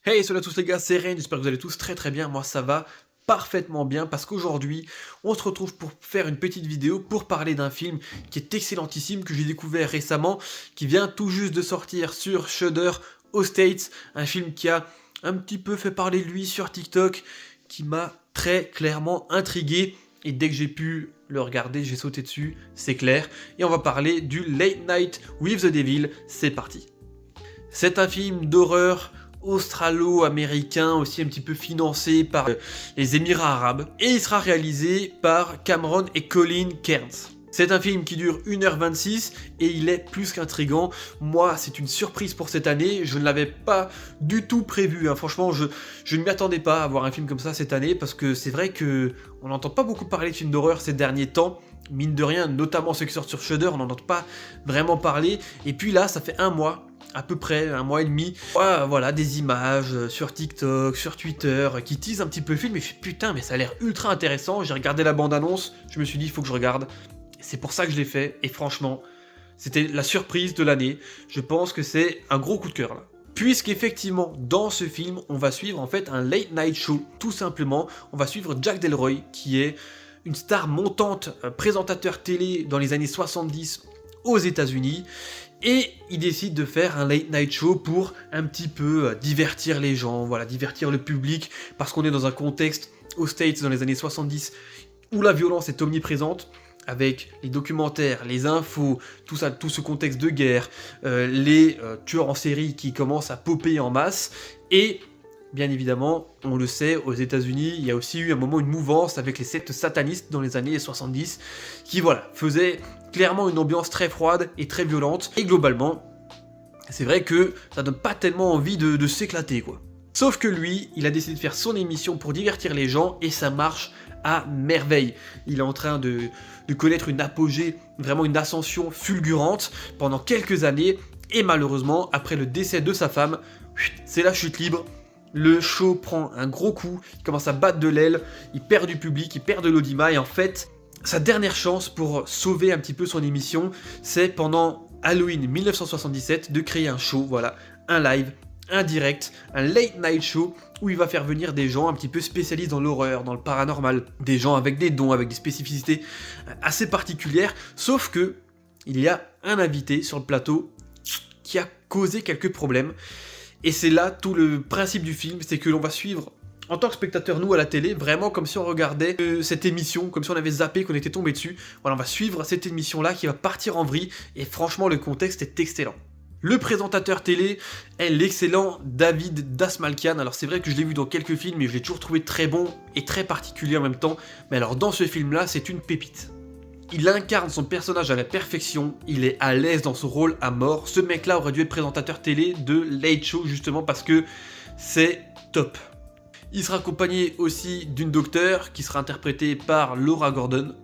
Hey, salut à tous les gars, c'est Ren, j'espère que vous allez tous très bien, moi ça va parfaitement bien parce qu'aujourd'hui on se retrouve pour faire une petite vidéo pour parler d'un film qui est excellentissime, que j'ai découvert récemment, qui vient tout juste de sortir sur Shudder aux States, un film qui a un petit peu fait parler de lui sur TikTok, qui m'a très clairement intrigué et dès que j'ai pu le regarder, j'ai sauté dessus, c'est clair, et on va parler du Late Night with the Devil, c'est parti. C'est un film d'horreur australo-américain, aussi un petit peu financé par les Émirats Arabes, et il sera réalisé par Cameron et Colin Cairns. C'est un film qui dure 1h26 et il est plus qu'intriguant. Moi, c'est une surprise pour cette année, je ne l'avais pas du tout prévu, hein. Franchement, je ne m'y attendais pas à voir un film comme ça cette année, parce que c'est vrai que on n'entend pas beaucoup parler de films d'horreur ces derniers temps, mine de rien, notamment ceux qui sortent sur Shudder, on n'en entend pas vraiment parler, et puis là, ça fait un mois, à peu près, un mois et demi, voilà, des images sur TikTok, sur Twitter, qui teasent un petit peu le film, et je fais putain, mais ça a l'air ultra intéressant, j'ai regardé la bande-annonce, je me suis dit, il faut que je regarde, c'est pour ça que je l'ai fait, et franchement, c'était la surprise de l'année, je pense que c'est un gros coup de cœur là. Puisqu'effectivement, dans ce film, on va suivre en fait un late night show, tout simplement, on va suivre Jack Delroy, qui est une star montante, présentateur télé dans les années 70 aux États-Unis, et il décide de faire un late night show pour un petit peu divertir les gens, voilà, divertir le public, parce qu'on est dans un contexte aux States dans les années 70 où la violence est omniprésente, avec les documentaires, les infos, tout ça, tout ce contexte de guerre, les tueurs en série qui commencent à popper en masse, et bien évidemment, on le sait, aux États-Unis, il y a aussi eu un moment une mouvance avec les sectes satanistes dans les années 70, qui voilà, faisait clairement une ambiance très froide et très violente, et globalement, c'est vrai que ça donne pas tellement envie de s'éclater, quoi. Sauf que lui, il a décidé de faire son émission pour divertir les gens, et ça marche à merveille. Il est en train de connaître une apogée, vraiment une ascension fulgurante pendant quelques années, et malheureusement, après le décès de sa femme, c'est la chute libre. Le show prend un gros coup, il commence à battre de l'aile, il perd du public, il perd de l'audimat, et en fait, sa dernière chance pour sauver un petit peu son émission, c'est pendant Halloween 1977 de créer un show, voilà, un live, un direct, un late night show où il va faire venir des gens un petit peu spécialistes dans l'horreur, dans le paranormal, des gens avec des dons, avec des spécificités assez particulières, sauf que il y a un invité sur le plateau qui a causé quelques problèmes, et c'est là tout le principe du film, c'est que l'on va suivre en tant que spectateur, nous à la télé, vraiment comme si on regardait cette émission, comme si on avait zappé, qu'on était tombé dessus. Voilà, on va suivre cette émission-là qui va partir en vrille, et franchement le contexte est excellent. Le présentateur télé est l'excellent David Dastmalchian. Alors c'est vrai que je l'ai vu dans quelques films, mais je l'ai toujours trouvé très bon et très particulier en même temps. Mais alors dans ce film-là, c'est une pépite. Il incarne son personnage à la perfection, il est à l'aise dans son rôle à mort. Ce mec-là aurait dû être présentateur télé de Late Show justement parce que c'est top. Il sera accompagné aussi d'une docteure qui sera interprétée par Laura Gordon.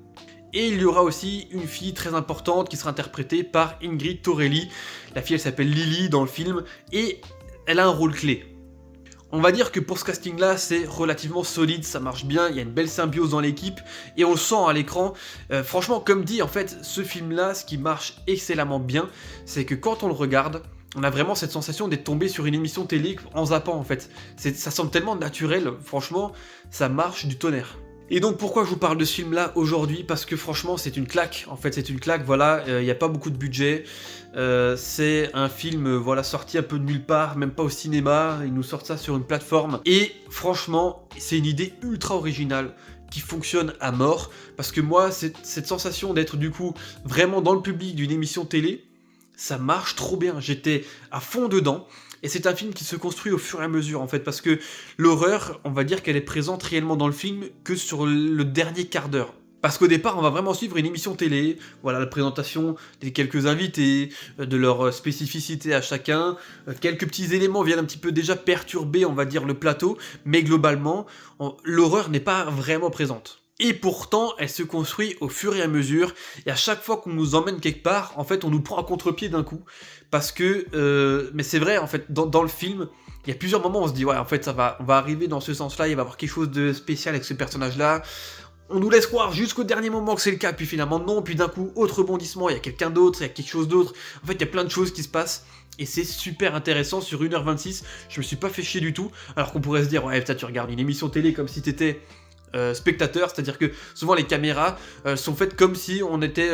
Et il y aura aussi une fille très importante qui sera interprétée par Ingrid Torelli. La fille, elle s'appelle Lily dans le film et elle a un rôle clé. On va dire que pour ce casting-là, c'est relativement solide, ça marche bien, il y a une belle symbiose dans l'équipe et on le sent à l'écran. Franchement, comme dit, en fait, ce film-là, ce qui marche excellemment bien, c'est que quand on le regarde, on a vraiment cette sensation d'être tombé sur une émission télé en zappant en fait. Ça semble tellement naturel, franchement, ça marche du tonnerre. Et donc pourquoi je vous parle de ce film là aujourd'hui? Parce que franchement c'est une claque, en fait c'est une claque, voilà, il n'y a pas beaucoup de budget, c'est un film voilà, sorti un peu de nulle part, même pas au cinéma, ils nous sortent ça sur une plateforme, et franchement c'est une idée ultra originale, qui fonctionne à mort, parce que moi cette sensation d'être du coup vraiment dans le public d'une émission télé, ça marche trop bien, j'étais à fond dedans, et c'est un film qui se construit au fur et à mesure en fait, parce que l'horreur, on va dire qu'elle est présente réellement dans le film que sur le dernier quart d'heure. Parce qu'au départ, on va vraiment suivre une émission télé, voilà la présentation des quelques invités, de leurs spécificités à chacun, quelques petits éléments viennent un petit peu déjà perturber, on va dire, le plateau, mais globalement, l'horreur n'est pas vraiment présente. Et pourtant, elle se construit au fur et à mesure, et à chaque fois qu'on nous emmène quelque part, en fait, on nous prend à contre-pied d'un coup, parce que, mais c'est vrai, en fait, dans le film, il y a plusieurs moments où on se dit, ouais, en fait, on va arriver dans ce sens-là, il va y avoir quelque chose de spécial avec ce personnage-là, On nous laisse croire jusqu'au dernier moment que c'est le cas, puis finalement non, puis d'un coup, autre rebondissement, il y a quelqu'un d'autre, il y a quelque chose d'autre. En fait, il y a plein de choses qui se passent, et c'est super intéressant. Sur 1h26, je me suis pas fait chier du tout, alors qu'on pourrait se dire, ouais, peut-être tu regardes une émission télé comme si t'étais spectateur, c'est-à-dire que souvent les caméras sont faites comme si on était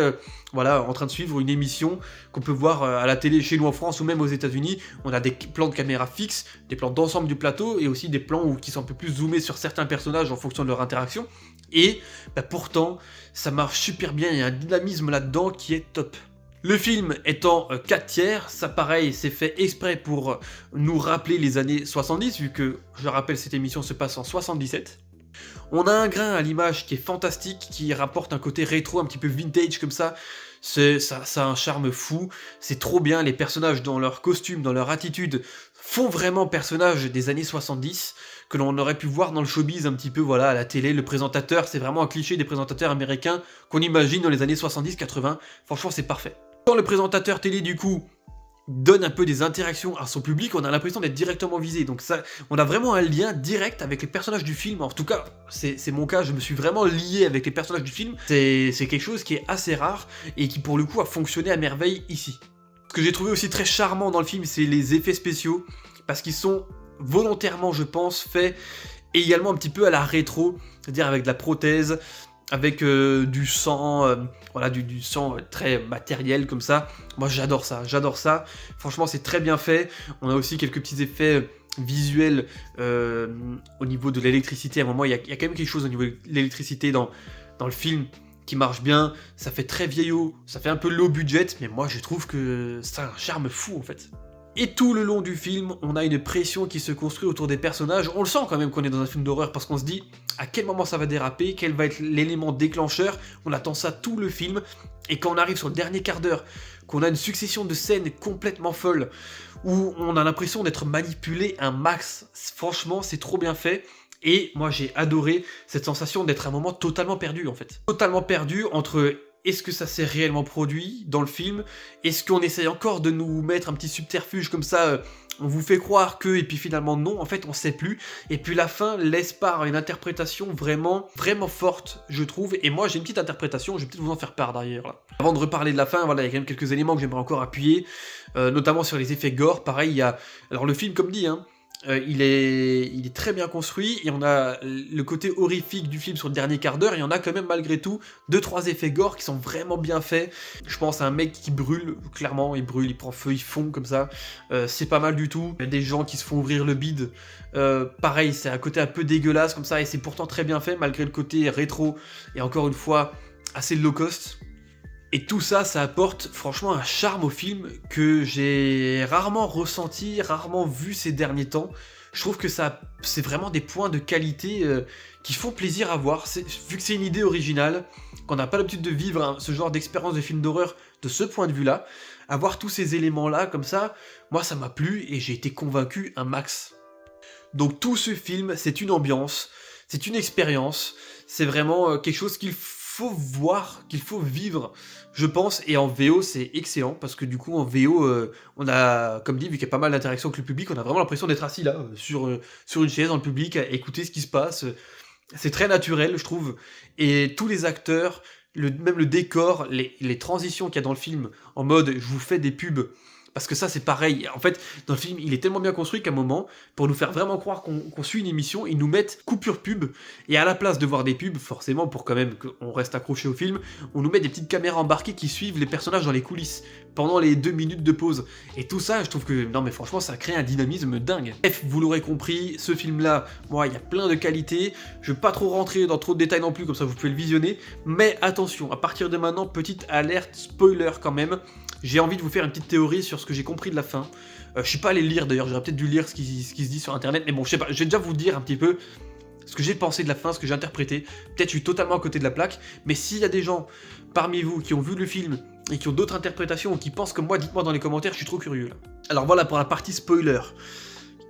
voilà, en train de suivre une émission qu'on peut voir à la télé chez nous en France ou même aux États-Unis. On a des plans de caméra fixes, des plans d'ensemble du plateau et aussi des plans qui sont un peu plus zoomés sur certains personnages en fonction de leur interaction. Et pourtant, ça marche super bien, il y a un dynamisme là-dedans qui est top. Le film étant 4 tiers, ça pareil, c'est fait exprès pour nous rappeler les années 70, vu que, je rappelle, cette émission se passe en 77. On a un grain à l'image qui est fantastique, qui rapporte un côté rétro, un petit peu vintage comme ça. Ça a un charme fou, c'est trop bien, les personnages dans leur costume, dans leur attitude, font vraiment personnages des années 70, que l'on aurait pu voir dans le showbiz un petit peu, voilà, à la télé. Le présentateur, c'est vraiment un cliché des présentateurs américains qu'on imagine dans les années 70-80, franchement c'est parfait. Quand le présentateur télé du coup donne un peu des interactions à son public, on a l'impression d'être directement visé, donc ça, on a vraiment un lien direct avec les personnages du film. En tout cas, c'est mon cas, je me suis vraiment lié avec les personnages du film, c'est quelque chose qui est assez rare, et qui pour le coup a fonctionné à merveille ici. Ce que j'ai trouvé aussi très charmant dans le film, c'est les effets spéciaux, parce qu'ils sont volontairement, je pense, faits également un petit peu à la rétro, c'est-à-dire avec de la prothèse, avec du sang, voilà, du sang très matériel comme ça. Moi j'adore ça, franchement c'est très bien fait. On a aussi quelques petits effets visuels au niveau de l'électricité. À un moment il y a quand même quelque chose au niveau de l'électricité dans le film qui marche bien, ça fait très vieillot, ça fait un peu low budget, mais moi je trouve que ça a un charme fou en fait. Et tout le long du film, on a une pression qui se construit autour des personnages. On le sent quand même qu'on est dans un film d'horreur parce qu'on se dit à quel moment ça va déraper, quel va être l'élément déclencheur. On attend ça tout le film. Et quand on arrive sur le dernier quart d'heure, qu'on a une succession de scènes complètement folles, où on a l'impression d'être manipulé un max, franchement c'est trop bien fait. Et moi j'ai adoré cette sensation d'être à un moment totalement perdu en fait. Totalement perdu entre... Est-ce que ça s'est réellement produit dans le film? Est-ce qu'on essaye encore de nous mettre un petit subterfuge comme ça, on vous fait croire que, et puis finalement non, en fait on sait plus. Et puis la fin laisse part à une interprétation vraiment, vraiment forte, je trouve. Et moi j'ai une petite interprétation, je vais peut-être vous en faire part derrière là. Avant de reparler de la fin, voilà, il y a quand même quelques éléments que j'aimerais encore appuyer, notamment sur les effets gore. Pareil, il y a... Alors le film, comme dit, hein, il est très bien construit, et on a le côté horrifique du film sur le dernier quart d'heure, et on a quand même malgré tout 2-3 effets gore qui sont vraiment bien faits. Je pense à un mec qui brûle, clairement, il brûle, il prend feu, il fond comme ça, c'est pas mal du tout. Il y a des gens qui se font ouvrir le bide, pareil, c'est un côté un peu dégueulasse comme ça, et c'est pourtant très bien fait, malgré le côté rétro, et encore une fois, assez low cost. Et tout ça, ça apporte franchement un charme au film que j'ai rarement ressenti, rarement vu ces derniers temps. Je trouve que c'est vraiment des points de qualité qui font plaisir à voir. Vu que c'est une idée originale, qu'on n'a pas l'habitude de vivre ce genre d'expérience de film d'horreur de ce point de vue-là, avoir tous ces éléments-là comme ça, moi ça m'a plu et j'ai été convaincu un max. Donc tout ce film, c'est une ambiance, c'est une expérience, c'est vraiment quelque chose qu'il faut voir, qu'il faut vivre, je pense, et en VO c'est excellent, parce que du coup en VO, on a, comme dit, vu qu'il y a pas mal d'interactions avec le public, on a vraiment l'impression d'être assis là, sur une chaise dans le public, à écouter ce qui se passe, c'est très naturel je trouve, et tous les acteurs, même le décor, les transitions qu'il y a dans le film, en mode je vous fais des pubs, parce que ça c'est pareil, en fait dans le film il est tellement bien construit qu'à un moment, pour nous faire vraiment croire qu'on suit une émission, ils nous mettent coupure pub, et à la place de voir des pubs, forcément pour quand même qu'on reste accroché au film, on nous met des petites caméras embarquées qui suivent les personnages dans les coulisses, pendant les 2 minutes de pause, et tout ça je trouve que, non mais franchement ça crée un dynamisme dingue. Bref, vous l'aurez compris, ce film là, moi il y a plein de qualités, je vais pas trop rentrer dans trop de détails non plus, comme ça vous pouvez le visionner, mais attention, à partir de maintenant, petite alerte spoiler quand même, j'ai envie de vous faire une petite théorie sur ce que j'ai compris de la fin. Je suis pas allé lire d'ailleurs, j'aurais peut-être dû lire ce qui se dit sur internet, mais bon, je sais pas, je vais déjà vous dire un petit peu ce que j'ai pensé de la fin, ce que j'ai interprété. Peut-être je suis totalement à côté de la plaque, mais s'il y a des gens parmi vous qui ont vu le film et qui ont d'autres interprétations ou qui pensent comme moi, dites-moi dans les commentaires, je suis trop curieux là. Alors voilà pour la partie spoiler,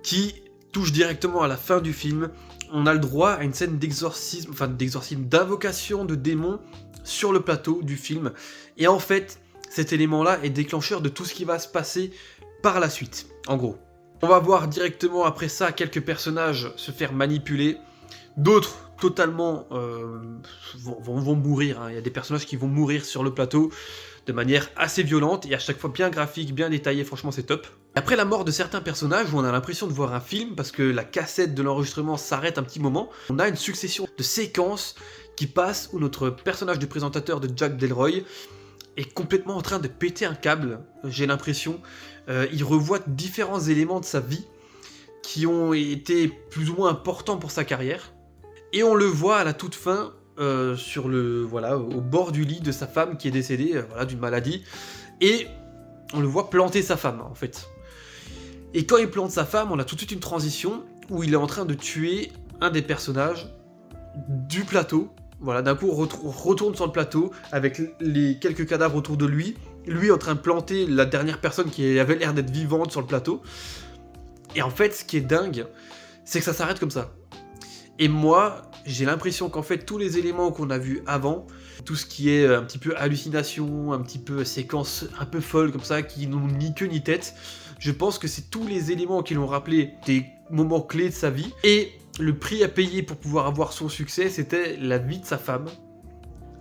qui touche directement à la fin du film. On a le droit à une scène d'exorcisme, d'invocation de démons sur le plateau du film, et en fait, cet élément-là est déclencheur de tout ce qui va se passer par la suite, en gros. On va voir directement après ça quelques personnages se faire manipuler, d'autres totalement vont mourir, hein. Il y a des personnages qui vont mourir sur le plateau de manière assez violente et à chaque fois bien graphique, bien détaillé, franchement c'est top. Après la mort de certains personnages où on a l'impression de voir un film parce que la cassette de l'enregistrement s'arrête un petit moment, on a une succession de séquences qui passent où notre personnage du présentateur de Jack Delroy est complètement en train de péter un câble, j'ai l'impression. Il revoit différents éléments de sa vie qui ont été plus ou moins importants pour sa carrière. Et on le voit à la toute fin, au bord du lit de sa femme qui est décédée d'une maladie. Et on le voit planter sa femme, en fait. Et quand il plante sa femme, on a tout de suite une transition où il est en train de tuer un des personnages du plateau. Voilà, d'un coup, on retourne sur le plateau avec les quelques cadavres autour de lui. Lui en train de planter la dernière personne qui avait l'air d'être vivante sur le plateau. Et en fait, ce qui est dingue, c'est que ça s'arrête comme ça. Et moi, j'ai l'impression qu'en fait, tous les éléments qu'on a vus avant, tout ce qui est un petit peu hallucination, un petit peu séquence un peu folle comme ça, qui n'ont ni queue ni tête, je pense que c'est tous les éléments qui l'ont rappelé des moments clés de sa vie. Et le prix à payer pour pouvoir avoir son succès, c'était la vie de sa femme.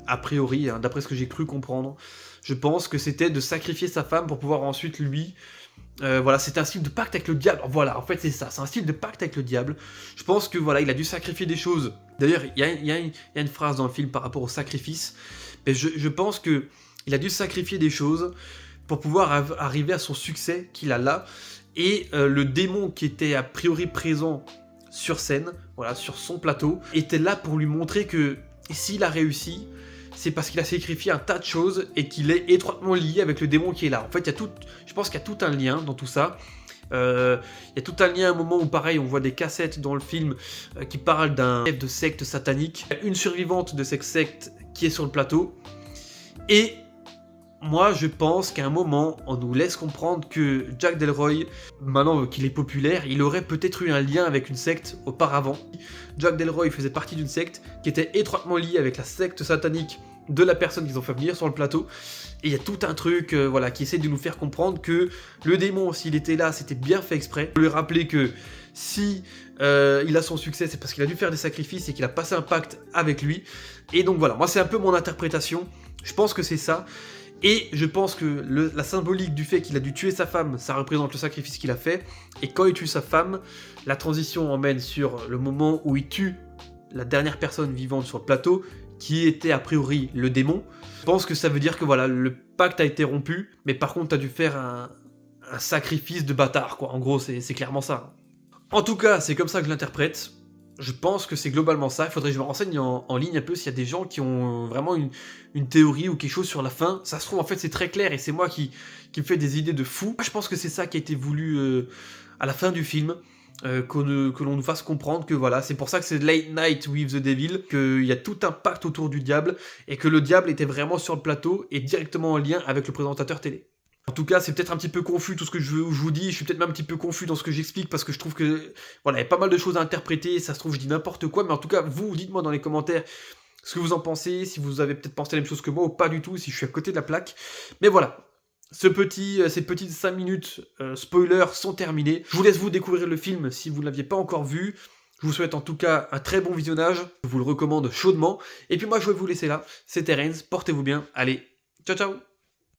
A priori, hein, d'après ce que j'ai cru comprendre, je pense que c'était de sacrifier sa femme pour pouvoir ensuite lui... c'était un style de pacte avec le diable. Voilà, en fait c'est ça, c'est un style de pacte avec le diable. Je pense que voilà, il a dû sacrifier des choses. D'ailleurs, il y a une phrase dans le film par rapport au sacrifice. Mais je pense que il a dû sacrifier des choses pour pouvoir arriver à son succès qu'il a là. Et le démon qui était a priori présent sur scène, voilà, sur son plateau, était là pour lui montrer que s'il a réussi, c'est parce qu'il a sacrifié un tas de choses et qu'il est étroitement lié avec le démon qui est là. En fait, je pense qu'il y a tout un lien dans tout ça. Il y a tout un lien à un moment où, pareil, on voit des cassettes dans le film qui parlent d'un chef de secte satanique. Il y a une survivante de cette secte qui est sur le plateau. Et moi, je pense qu'à un moment, on nous laisse comprendre que Jack Delroy, maintenant qu'il est populaire, il aurait peut-être eu un lien avec une secte auparavant. Jack Delroy faisait partie d'une secte qui était étroitement liée avec la secte satanique de la personne qu'ils ont fait venir sur le plateau. Et il y a tout un truc qui essaie de nous faire comprendre que le démon, s'il était là, c'était bien fait exprès. Pour lui rappeler que si il a son succès, c'est parce qu'il a dû faire des sacrifices et qu'il a passé un pacte avec lui. Et donc voilà, moi c'est un peu mon interprétation. Je pense que c'est ça. Et je pense que la symbolique du fait qu'il a dû tuer sa femme, ça représente le sacrifice qu'il a fait. Et quand il tue sa femme, la transition emmène sur le moment où il tue la dernière personne vivante sur le plateau, qui était a priori le démon. Je pense que ça veut dire que voilà, le pacte a été rompu, mais par contre t'as dû faire un sacrifice de bâtard, quoi. En gros, c'est clairement ça. En tout cas, c'est comme ça que je l'interprète. Je pense que c'est globalement ça. Il faudrait que je me renseigne en ligne un peu s'il y a des gens qui ont vraiment une théorie ou quelque chose sur la fin. Ça se trouve, en fait, c'est très clair et c'est moi qui me fais des idées de fou. Je pense que c'est ça qui a été voulu à la fin du film. Que l'on nous fasse comprendre que voilà, c'est pour ça que c'est Late Night with the Devil, qu'il y a tout un pacte autour du diable et que le diable était vraiment sur le plateau et directement en lien avec le présentateur télé. En tout cas, c'est peut-être un petit peu confus tout ce que je vous dis, je suis peut-être même un petit peu confus dans ce que j'explique parce que je trouve que voilà, il y a pas mal de choses à interpréter, ça se trouve je dis n'importe quoi, mais en tout cas, vous dites-moi dans les commentaires ce que vous en pensez, si vous avez peut-être pensé la même chose que moi ou pas du tout, si je suis à côté de la plaque. Mais voilà, ces petites 5 minutes spoilers sont terminées. Je vous laisse vous découvrir le film si vous ne l'aviez pas encore vu. Je vous souhaite en tout cas un très bon visionnage, je vous le recommande chaudement. Et puis moi je vais vous laisser là, c'était Renz, portez-vous bien, allez, ciao ciao.